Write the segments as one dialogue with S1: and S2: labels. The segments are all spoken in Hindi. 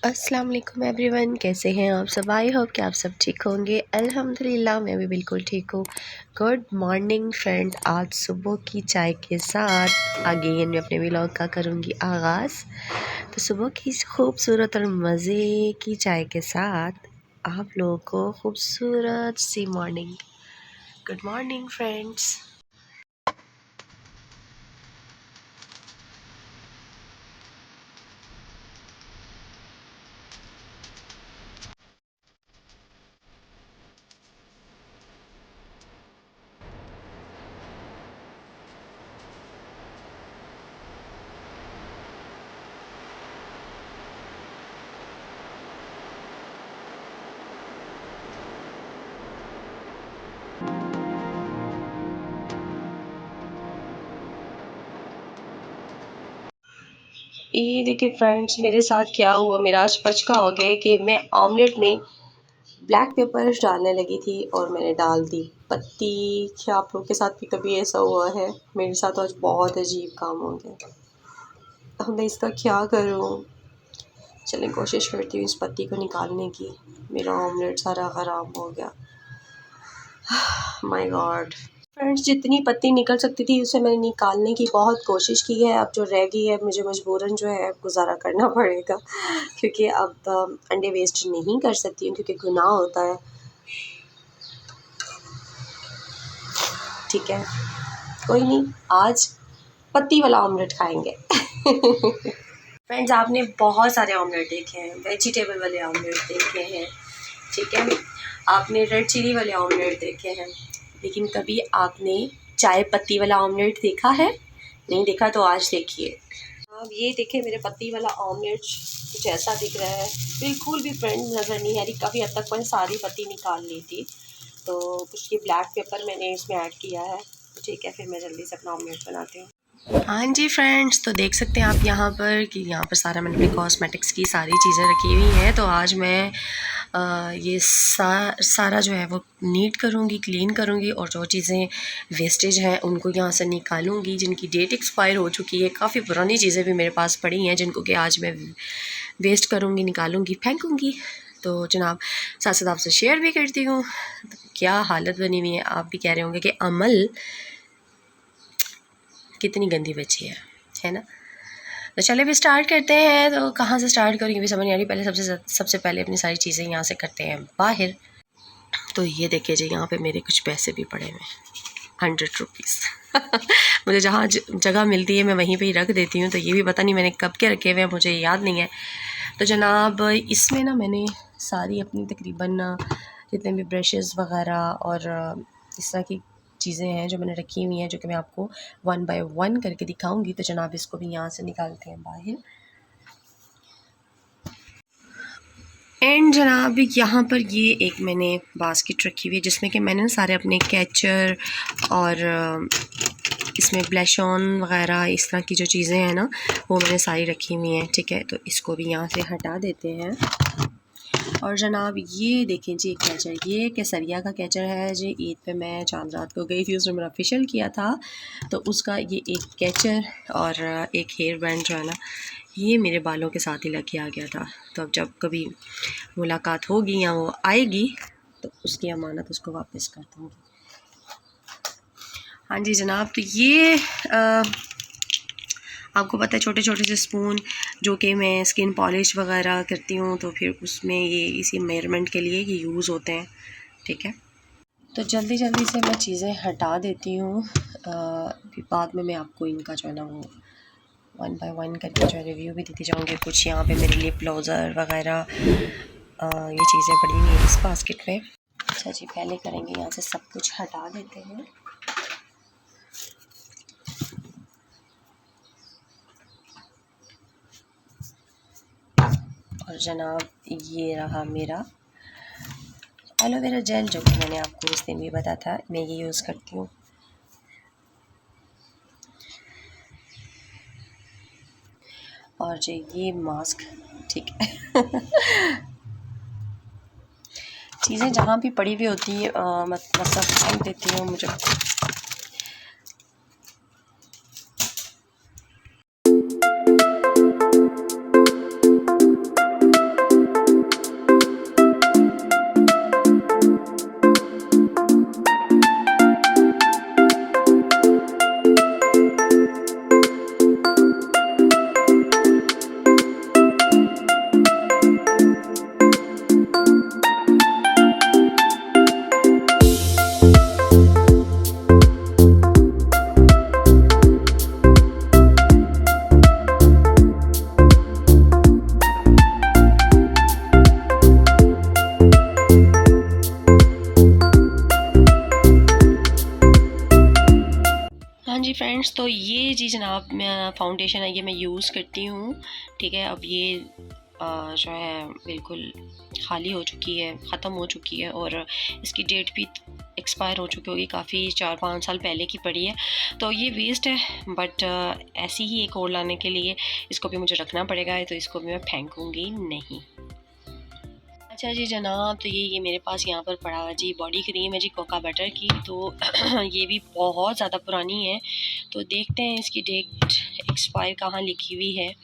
S1: अस्सलाम वालेकुम एवरीवन, कैसे हैं आप सब। आई होप कि आप सब ठीक होंगे। अल्हम्दुलिल्लाह मैं भी बिल्कुल ठीक हूँ। Good morning friend. आज सुबह की चाय के साथ अगेन मैं अपने व्लॉग का करूँगी आगाज़। तो सुबह की खूबसूरत और मज़े की चाय के साथ आप लोगों को खूबसूरत सी मॉर्निंग। Good morning friends. ये देखिए फ्रेंड्स, मेरे साथ क्या हुआ। मेरा आज पचका हो गया कि मैं ऑमलेट में ब्लैक पेपर डालने लगी थी और मैंने डाल दी पत्ती। क्या आप लोग के साथ भी कभी ऐसा हुआ है? मेरे साथ आज बहुत अजीब काम हो गया। अब मैं इसका क्या करूं? चलें कोशिश करती हूँ इस पत्ती को निकालने की। मेरा ऑमलेट सारा ख़राब हो गया। माय गॉड फ्रेंड्स, जितनी पत्ती निकल सकती थी उसे मैंने निकालने की बहुत कोशिश की है। अब जो रह गई है मुझे मजबूरन जो है गुजारा करना पड़ेगा, क्योंकि अब अंडे वेस्ट नहीं कर सकती हूँ क्योंकि गुनाह होता है। ठीक है, कोई नहीं, आज पत्ती वाला ऑमलेट खाएंगे। फ्रेंड्स, आपने बहुत सारे ऑमलेट देखे हैं, वेजिटेबल वाले ऑमलेट देखे हैं, ठीक है, आपने रेड चिली वाले ऑमलेट देखे हैं, लेकिन कभी आपने चाय पत्ती वाला ऑमलेट देखा है? नहीं देखा तो आज देखिए। अब ये देखें, मेरे पत्ती वाला ऑमलेट कुछ ऐसा दिख रहा है। बिल्कुल भी फ्रेंड नज़र नहीं आ रही। काफ़ी हद तक मैंने सारी पत्ती निकाल ली थी, तो कुछ ये ब्लैक पेपर मैंने इसमें ऐड किया है। ठीक है, फिर मैं जल्दी से अपना ऑमलेट बनाती हूँ। हाँ जी फ्रेंड्स, तो देख सकते हैं आप यहाँ पर कि यहाँ पर सारा मैंने अपनी कॉस्मेटिक्स की सारी चीज़ें रखी हुई हैं। तो आज मैं ये सारा जो है वो नीट करूँगी, क्लीन करूँगी, और जो चीज़ें वेस्टेज हैं उनको यहाँ से निकालूँगी, जिनकी डेट एक्सपायर हो चुकी है। काफ़ी पुरानी चीज़ें भी मेरे पास पड़ी हैं जिनको कि आज मैं वेस्ट करूँगी, निकालूँगी, फेंकूँगी। तो जनाब, साथ साथ आपसे शेयर भी करती हूँ। तो क्या हालत बनी हुई है, आप भी कह रहे होंगे कि अमल कितनी गंदी बची है ना। तो चलिए भी स्टार्ट करते हैं। तो कहाँ से स्टार्ट करेंगे भी समझ नहीं आ रही। पहले सबसे पहले अपनी सारी चीज़ें यहाँ से करते हैं बाहर। तो ये देखिए जी, यहाँ पे मेरे कुछ पैसे भी पड़े हुए, 100 रुपीज़। मुझे जहाँ जगह मिलती है मैं वहीं पे ही रख देती हूँ। तो ये भी पता नहीं मैंने कब के रखे हुए हैं, मुझे याद नहीं है। तो जनाब, इसमें ना मैंने सारी अपनी तकरीबन जितने भी ब्रशेज़ वगैरह और इस तरह की चीज़ें हैं जो मैंने रखी हुई हैं, जो कि मैं आपको 1 बाय 1 करके दिखाऊंगी। तो जनाब, इसको भी यहाँ से निकालते हैं बाहर। एंड जनाब, यहाँ पर ये एक मैंने बास्केट रखी हुई है जिसमें कि मैंने सारे अपने कैचर और इसमें ब्लश ऑन वगैरह इस तरह की जो चीज़ें हैं ना, वो मैंने सारी रखी हुई हैं। ठीक है, तो इसको भी यहाँ से हटा देते हैं। और जनाब, ये देखें जी, कैचर, ये केसरिया का कैचर है जी। ईद पे मैं चांद रात को गई थी, उसने मेरा फेशियल किया था, तो उसका ये एक कैचर और एक हेयर बैंड जो है ना, ये मेरे बालों के साथ ही लग के आ गया था। तो अब जब कभी मुलाकात होगी या वो आएगी तो उसकी अमानत उसको वापस कर दूँगी। हाँ जी जनाब, तो ये आपको पता है छोटे छोटे से स्पून जो कि मैं स्किन पॉलिश वगैरह करती हूँ, तो फिर उसमें ये इसी मेजरमेंट के लिए ये यूज़ होते हैं। ठीक है, तो जल्दी जल्दी से मैं चीज़ें हटा देती हूँ, फिर बाद में मैं आपको इनका जो है ना वो 1 बाय 1 करके जो है रिव्यू भी देती जाऊँगी। कुछ यहाँ पे मेरे लिप ग्लोज़र वगैरह ये चीज़ें पड़ी हुई हैं इस बास्केट में। अच्छा जी, पहले करेंगे यहाँ से सब कुछ हटा देते हैं। और जनाब, ये रहा मेरा एलोवेरा जेल, जो कि मैंने आपको उस दिन भी बताया था, मैं ये यूज़ करती हूँ। और जो ये मास्क, ठीक है। चीज़ें जहाँ भी पड़ी हुई होती है मतलब फेंक देती हूँ मुझे। फ्रेंड्स, तो ये जी जनाब फाउंडेशन है, ये मैं यूज़ करती हूँ। ठीक है, अब ये जो है बिल्कुल खाली हो चुकी है, ख़त्म हो चुकी है और इसकी डेट भी एक्सपायर हो चुकी होगी, काफ़ी 4-5 साल पहले की पड़ी है। तो ये वेस्ट है, बट ऐसी ही एक और लाने के लिए इसको भी मुझे रखना पड़ेगा, तो इसको भी मैं फेंकूँगी नहीं। अच्छा जी जनाब, तो ये मेरे पास यहाँ पर पड़ा हुआ जी बॉडी क्रीम है जी कोका बटर की। तो ये भी बहुत ज़्यादा पुरानी है, तो देखते हैं इसकी डेट एक्सपायर कहाँ लिखी हुई है।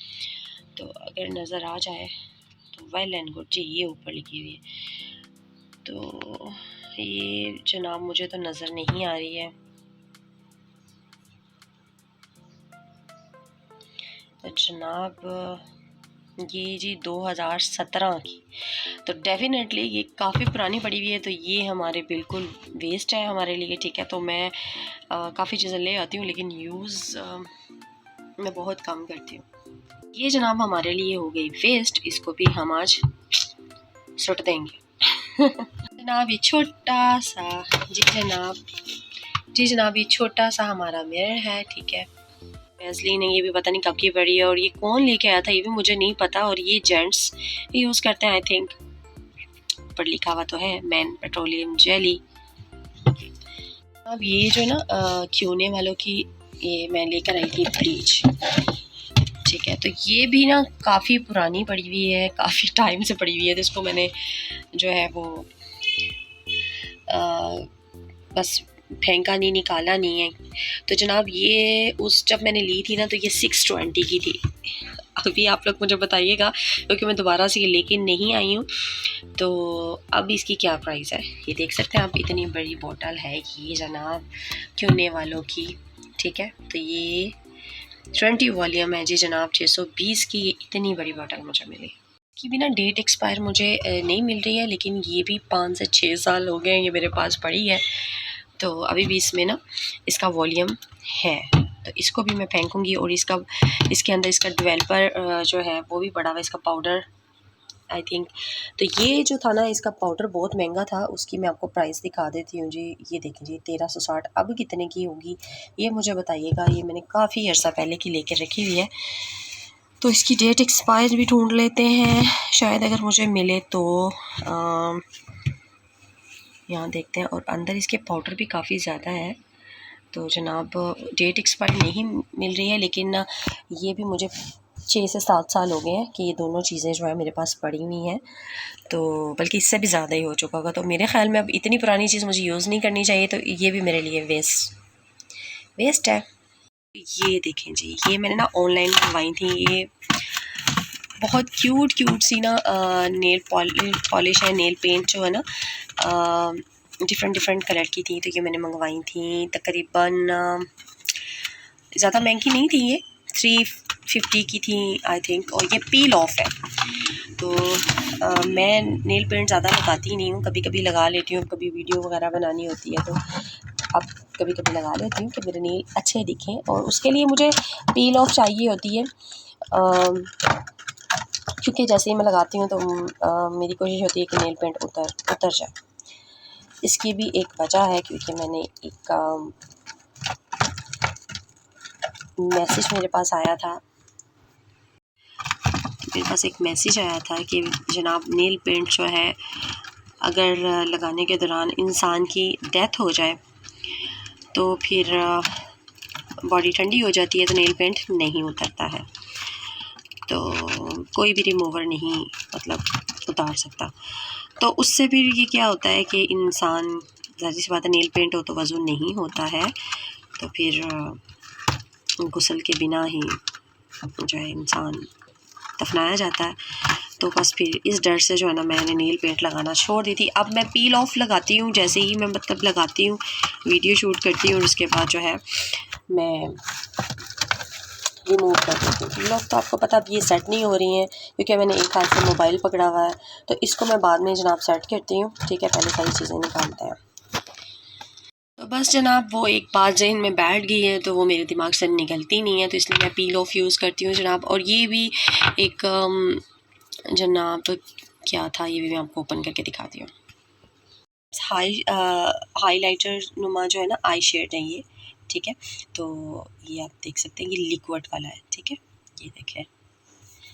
S1: तो अगर नज़र आ जाए तो वेल एंड गुड जी, ये ऊपर लिखी हुई है। तो ये जनाब मुझे तो नज़र नहीं आ रही है। तो जनाब ये जी 2017 की, तो डेफिनेटली ये काफ़ी पुरानी पड़ी हुई है, तो ये हमारे बिल्कुल वेस्ट है हमारे लिए। ठीक है, तो मैं काफ़ी चीज़ें ले आती हूँ, लेकिन यूज़ मैं बहुत कम करती हूँ। ये जनाब हमारे लिए हो गई वेस्ट, इसको भी हम आज सुट देंगे। जनाब ये छोटा सा जी जनाब ये छोटा सा हमारा मिरर है। ठीक है, वैसलीन है, ये भी पता नहीं कब की पड़ी है, और ये कौन लेके आया था ये भी मुझे नहीं पता, और ये जेंट्स यूज़ करते हैं आई थिंक, पर लिखा हुआ तो है मैन पेट्रोलियम जेली। अब ये जो ना क्यूने वालों की ये मैं लेकर आई थी ब्लीच। ठीक है, तो ये भी ना काफ़ी पुरानी पड़ी हुई है, काफ़ी टाइम से पड़ी हुई है, तो इसको मैंने जो है वो बस फेंका नहीं, निकाला नहीं है। तो जनाब ये जब मैंने ली थी ना, तो ये 620 की थी। अभी आप लोग मुझे बताइएगा, क्योंकि मैं दोबारा से ये लेके नहीं आई हूँ, तो अब इसकी क्या प्राइस है ये देख सकते हैं आप। इतनी बड़ी बोतल है ये जनाब क्यूने वालों की। ठीक है, तो ये 20 वॉल्यूम है जी जनाब, 620 की इतनी बड़ी बोतल मुझे मिली। की भी ना डेट एक्सपायर मुझे नहीं मिल रही है, लेकिन ये भी 5 से 6 साल हो गए ये मेरे पास पड़ी है, तो अभी भी इसमें ना इसका वॉल्यूम है, तो इसको भी मैं फेंकूँगी। और इसके अंदर इसका डेवलपर जो है वो भी पड़ा हुआ है, इसका पाउडर आई थिंक। तो ये जो था ना इसका पाउडर बहुत महंगा था, उसकी मैं आपको प्राइस दिखा देती हूँ जी। ये देखें जी 1360, अब कितने की होगी ये मुझे बताइएगा। ये मैंने काफ़ी अर्सा पहले की लेकर रखी हुई है, तो इसकी डेट एक्सपायर भी ढूंढ लेते हैं, शायद अगर मुझे मिले तो। यहाँ देखते हैं, और अंदर इसके पाउडर भी काफ़ी ज़्यादा है, तो जनाब डेट एक्सपायर नहीं मिल रही है, लेकिन ये भी मुझे 6 से 7 साल हो गए हैं कि ये दोनों चीज़ें जो है मेरे पास पड़ी हुई हैं, तो बल्कि इससे भी ज़्यादा ही हो चुका होगा। तो मेरे ख़्याल में अब इतनी पुरानी चीज़ मुझे यूज़ नहीं करनी चाहिए, तो ये भी मेरे लिए वेस्ट है। ये देखें जी, ये मैंने ना ऑनलाइन मंगवाई थी, ये बहुत क्यूट सी ना नेल पॉलिश है, नेल पेंट जो है ना डिफरेंट कलर की थी, तो ये मैंने मंगवाई थी। तकरीबन ज़्यादा महंगी नहीं थी, ये 350 की थी आई थिंक, और ये पील ऑफ है। तो मैं नेल पेंट ज़्यादा लगाती नहीं हूँ, कभी कभी लगा लेती हूँ, कभी वीडियो वगैरह बनानी होती है तो अब कभी कभी लगा लेती हूँ कि मेरे नेल अच्छे दिखें, और उसके लिए मुझे पील ऑफ चाहिए होती है, क्योंकि जैसे ही मैं लगाती हूँ तो मेरी कोशिश होती है कि नेल पेंट उतर जाए। इसकी भी एक वजह है, क्योंकि मैंने एक मैसेज मेरे पास आया था कि जनाब नेल पेंट जो है अगर लगाने के दौरान इंसान की डेथ हो जाए तो फिर बॉडी ठंडी हो जाती है, तो नेल पेंट नहीं उतरता है, तो कोई भी रिमूवर नहीं मतलब उतार सकता। तो उससे फिर ये क्या होता है कि इंसान, ज़ाहिर सी बात है नेल पेंट हो तो वज़ू नहीं होता है, तो फिर गुस्ल के बिना ही जो है इंसान दफनाया जाता है। तो बस फिर इस डर से जो है ना मैंने नेल पेंट लगाना छोड़ दी थी। अब मैं पील ऑफ लगाती हूँ, जैसे ही मैं मतलब लगाती हूँ, वीडियो शूट करती हूँ, और उसके बाद जो है मैं रिमूव कर देती हूँ। पील ऑफ तो आपको पता अब ये सेट नहीं हो रही हैं, क्योंकि मैंने एक हाथ से मोबाइल पकड़ा हुआ है, तो इसको मैं बाद में जनाब सेट करती हूँ। ठीक है, पहले सारी चीज़ें निकालते हैं। तो बस जनाब वो एक बात जहन में बैठ गई है, तो वो मेरे दिमाग से निकलती नहीं है, तो इसलिए मैं पील ऑफ यूज़ करती हूँ जनाब। और ये भी एक जनाब क्या था, ये भी मैं आपको ओपन करके दिखाती हूँ। हाईलाइटर नुमा जो है ना आई शेड है, ये ठीक है। तो ये आप देख सकते हैं, ये लिक्विड वाला है, ठीक है। ये देखें,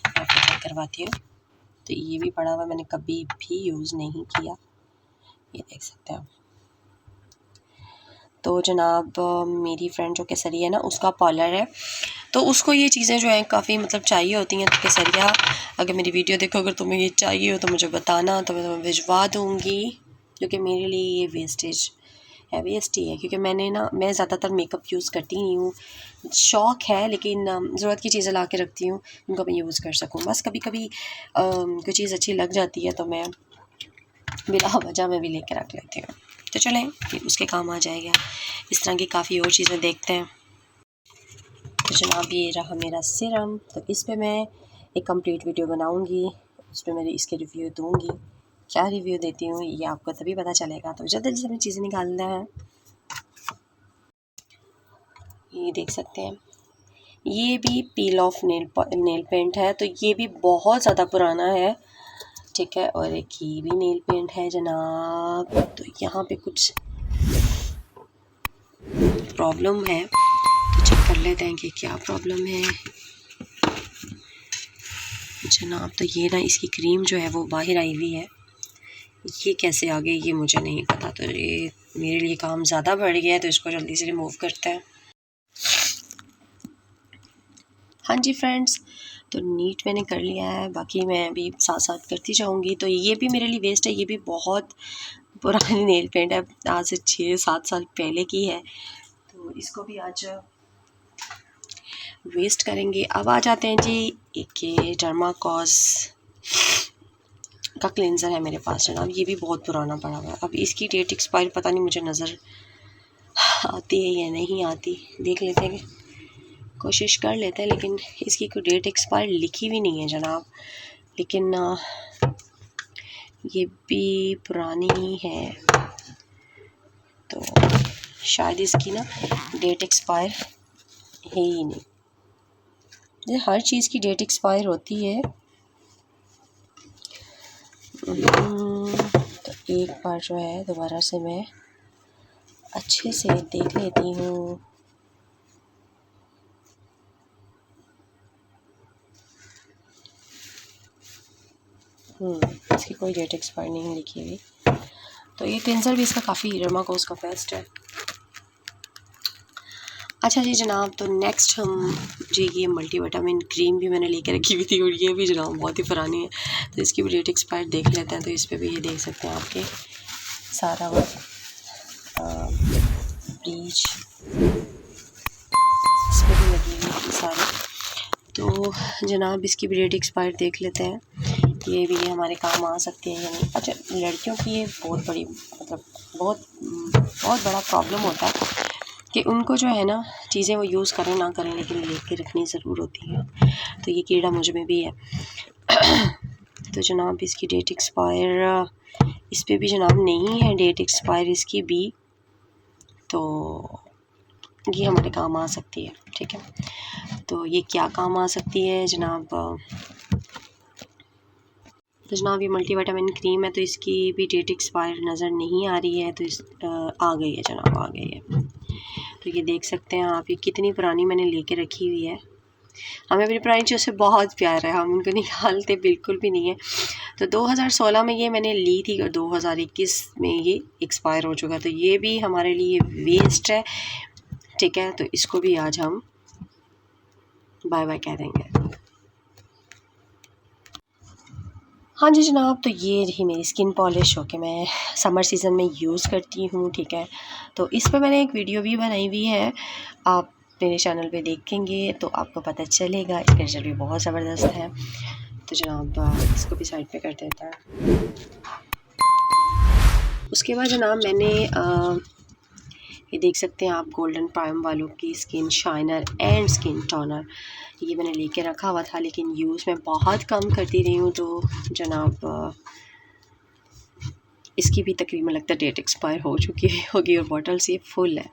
S1: आपको चेक करवाती हूँ। तो ये भी पड़ा हुआ, मैंने कभी भी यूज़ नहीं किया, ये देख सकते हैं आप। तो जनाब मेरी फ्रेंड जो केसरिया है ना, उसका पार्लर है, तो उसको ये चीज़ें जो हैं काफ़ी मतलब चाहिए होती हैं। तो केसरिया, अगर मेरी वीडियो देखो, अगर तुम्हें ये चाहिए हो तो मुझे बताना, तो मैं तुम्हें भिजवा दूँगी, क्योंकि मेरे लिए ये वेस्टेज है, वेस्ट ही है। क्योंकि मैं ज़्यादातर मेकअप यूज़ करती नहीं हूँ, शौक़ है, लेकिन ज़रूरत की चीज़ें ला के रखती हूँ उनको मैं यूज़ कर सकूँ। बस कभी कभी कोई चीज़ अच्छी लग जाती है तो मैं बिला वजह में भी लेके रख लेती हूँ। तो चलें, ये उसके काम आ जाएगा। इस तरह की काफ़ी और चीज़ें देखते हैं। तो जनाब ये रहा मेरा सीरम, तो इस पे मैं एक कंप्लीट वीडियो बनाऊंगी, उस पर मैं इसके रिव्यू दूंगी। क्या रिव्यू देती हूँ ये आपको तभी पता चलेगा। तो जल्दी से हमें चीज़ें निकालना है। ये देख सकते हैं, ये भी पील ऑफ नेल पेंट है, तो ये भी बहुत ज़्यादा पुराना है, ठीक है। और एक ये भी नेल पेंट है जनाब। तो यहाँ पे कुछ प्रॉब्लम है, तो चेक कर लेते हैं कि क्या प्रॉब्लम है जनाब। तो ये ना, इसकी क्रीम जो है वो बाहर आई हुई है, ये कैसे आ गई ये मुझे नहीं पता। तो ये मेरे लिए काम ज़्यादा बढ़ गया है, तो इसको जल्दी से रिमूव करते हैं। हाँ जी फ्रेंड्स, तो नीट मैंने कर लिया है, बाकी मैं अभी साथ साथ करती जाऊँगी। तो ये भी मेरे लिए वेस्ट है, ये भी बहुत पुरानी नेल पेंट है, आज से 6-7 साल पहले की है, तो इसको भी आज वेस्ट करेंगे। अब आ जाते हैं जी, एक ये डर्माकॉस का क्लेंज़र है मेरे पास जनाब, ये भी बहुत पुराना पड़ा हुआ है। अब इसकी डेट एक्सपायर पता नहीं मुझे नज़र आती है या नहीं आती, देख लेते हैं, कोशिश कर लेते हैं। लेकिन इसकी कोई डेट एक्सपायर लिखी हुई नहीं है जनाब, लेकिन ये भी पुरानी ही है, तो शायद इसकी ना डेट एक्सपायर है ही नहीं। ये हर चीज़ की डेट एक्सपायर होती है। तो एक बार जो है दोबारा से मैं अच्छे से देख लेती हूँ। इसकी कोई डेट एक्सपायर नहीं लिखी हुई। तो ये क्लेंज़र भी इसका काफ़ी डर्माकोस का बेस्ट है। अच्छा जी जनाब, तो नेक्स्ट हम जी ये मल्टीविटामिन क्रीम भी मैंने लेके रखी हुई थी, और ये भी जनाब बहुत ही पुरानी है, तो इसकी भी डेट एक्सपायर देख लेते हैं। तो इस पर भी ये देख सकते हैं आपके सारा वो ब्लीच इस पर भी लगी हुई है सारी। तो जनाब इसकी भी डेट एक्सपायर देख लेते हैं, ये भी हमारे काम आ सकती है या नहीं। अच्छा, लड़कियों की ये बहुत बड़ी मतलब बहुत बड़ा प्रॉब्लम होता है कि उनको जो है ना चीज़ें वो यूज़ करें ना करें, लेकिन लेके रखनी ज़रूर होती है। तो ये कीड़ा मुझ में भी है। तो जनाब इसकी डेट एक्सपायर इस पर भी जनाब नहीं है डेट एक्सपायर इसकी भी, तो ये हमारे काम आ सकती है, ठीक है। तो ये क्या काम आ सकती है जनाब, तो जनाब ये मल्टीविटामिन क्रीम है, तो इसकी भी डेट एक्सपायर नज़र नहीं आ रही है, तो आ गई है जनाब, आ गई है। तो ये देख सकते हैं आप, ये कितनी पुरानी मैंने लेके रखी हुई है। हमें अपनी पुरानी चीज़ों से बहुत प्यार है, हम उनको निकालते बिल्कुल भी नहीं है। तो 2016 में ये मैंने ली थी, और 2021 में ये एक्सपायर हो चुका, तो ये भी हमारे लिए वेस्ट है, ठीक है। तो इसको भी आज हम बाय बाय कह देंगे। हाँ जी जनाब, तो ये रही मेरी स्किन पॉलिश, जो कि मैं समर सीज़न में यूज़ करती हूँ, ठीक है। तो इस पर मैंने एक वीडियो भी बनाई हुई है, आप मेरे चैनल पे देखेंगे तो आपको पता चलेगा, इसका रिजल्ट भी बहुत ज़बरदस्त है। तो जनाब इसको भी साइड पे कर देता है। उसके बाद जनाब मैंने ये देख सकते हैं आप, गोल्डन प्राइम वालों की skin shiner and skin toner, ये मैंने लेके रखा हुआ था, लेकिन यूज़ मैं बहुत कम करती रही हूँ। तो जनाब इसकी भी तकरीबन लगता है डेट एक्सपायर हो चुकी होगी, और बॉटल से फुल है,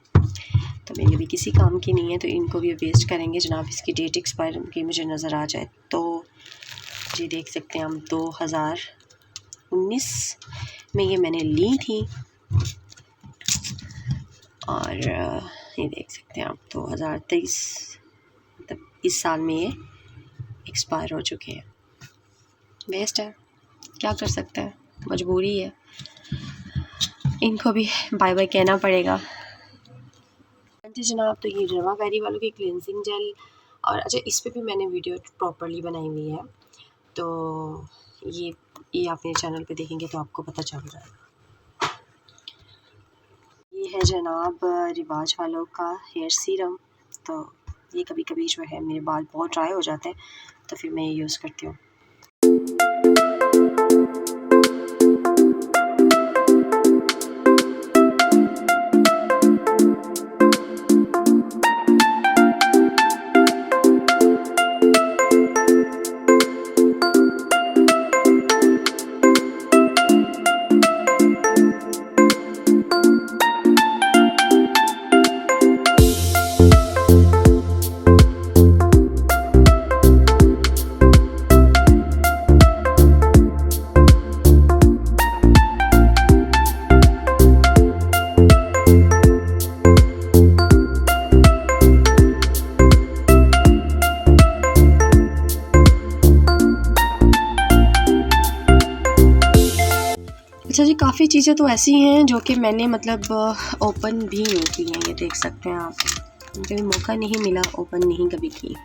S1: तो मेरे भी किसी काम की नहीं है, तो इनको भी वेस्ट करेंगे जनाब। इसकी डेट एक्सपायर की मुझे नज़र आ जाए तो जी देख सकते हैं हम 2019 में ये मैंने ली थी, और ये देख सकते हैं आप 2023 मतलब इस साल में ये एक्सपायर हो चुके हैं। वेस्ट है, क्या कर सकते हैं, मजबूरी है, इनको भी बाय बाय कहना पड़ेगा। जी जनाब, तो ये रवा वेरी वालों की क्लिनजिंग जेल, और अच्छा इस पे भी मैंने वीडियो प्रॉपरली बनाई हुई है, तो ये आप मेरे चैनल पे देखेंगे तो आपको पता चल जाएगा। ये है जनाब रिवाज वालों का हेयर सीरम, तो ये कभी कभी जो है मेरे बाल बहुत ड्राई हो जाते हैं तो फिर मैं ये यूज़ करती हूँ। अच्छा जी, काफ़ी चीज़ें तो ऐसी हैं जो कि मैंने मतलब ओपन भी नहीं की हैं, ये देख सकते हैं आप, कभी मौका नहीं मिला, ओपन नहीं कभी की।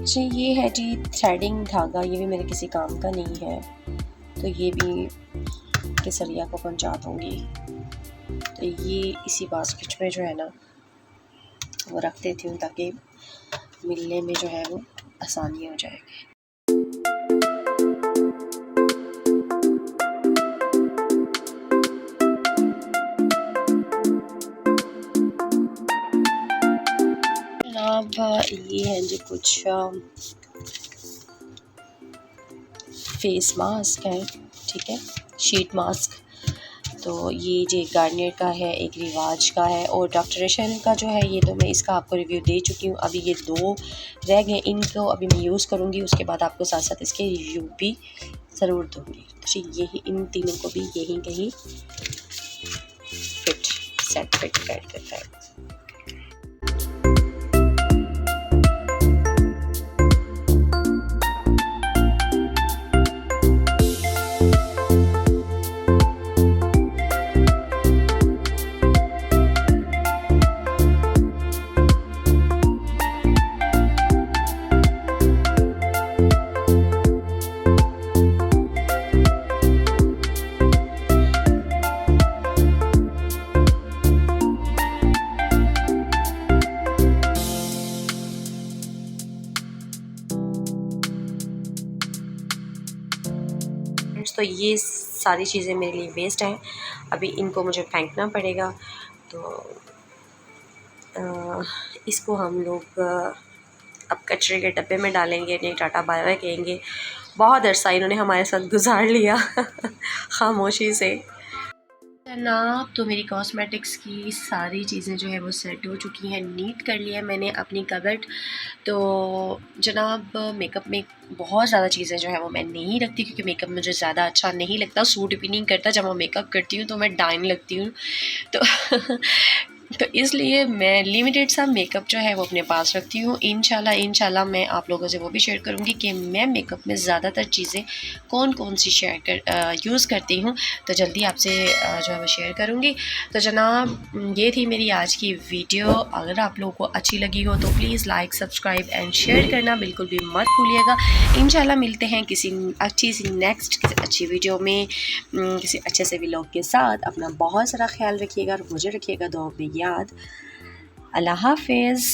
S1: जी ये है जी थ्रेडिंग धागा, ये भी मेरे किसी काम का नहीं है, तो ये भी केसरिया को पहुंचा दूँगी। तो ये इसी बास्केट में जो है ना वो रख देती हूँ ताकि मिलने में जो है वो आसानी हो जाएगी। अब ये हैं जी कुछ फेस मास्क है, ठीक है, शीट मास्क। तो ये जो गार्नियर का है, एक रिवाज का है, और डॉक्टर एशेल का जो है ये तो मैं इसका आपको रिव्यू दे चुकी हूँ। अभी ये 2 रह गए, इनको अभी मैं यूज़ करूँगी, उसके बाद आपको साथ साथ इसके रिव्यू भी ज़रूर दूँगी। तो यही इन तीनों को भी यहीं कहीं सेट फिट कर देता है। तो ये सारी चीज़ें मेरे लिए वेस्ट हैं, अभी इनको मुझे फेंकना पड़ेगा। तो इसको हम लोग अब कचरे के डब्बे में डालेंगे, नहीं टाटा बाय बाय कहेंगे, बहुत अरसा इन्होंने हमारे साथ गुजार लिया खामोशी से। जनाब तो मेरी कॉस्मेटिक्स की सारी चीज़ें जो है वो सेट हो चुकी हैं, नीट कर लिया है मैंने अपनी कबर्ड। तो जनाब मेकअप में बहुत ज़्यादा चीज़ें जो है वो मैं नहीं रखती, क्योंकि मेकअप मुझे ज़्यादा अच्छा नहीं लगता, सूट भी नहीं करता। जब मैं मेकअप करती हूँ तो मैं डाइन लगती हूँ। तो तो इसलिए मैं लिमिटेड सा मेकअप जो है वो अपने पास रखती हूँ। इंशाल्लाह मैं आप लोगों से वो भी शेयर करूँगी कि मैं मेकअप में ज़्यादातर चीज़ें कौन कौन सी यूज़ करती हूँ, तो जल्दी आपसे जो है वो शेयर करूँगी। तो जनाब ये थी मेरी आज की वीडियो। अगर आप लोगों को अच्छी लगी हो तो please like, subscribe and share करना बिल्कुल भी मत भूलिएगा। इंशाल्लाह मिलते हैं किसी अच्छी वीडियो में, किसी अच्छे से व्लॉग के साथ। अपना बहुत सारा ख्याल रखिएगा और मुझे रखिएगा दुआ में याद। अल्लाह हाफ़िज़।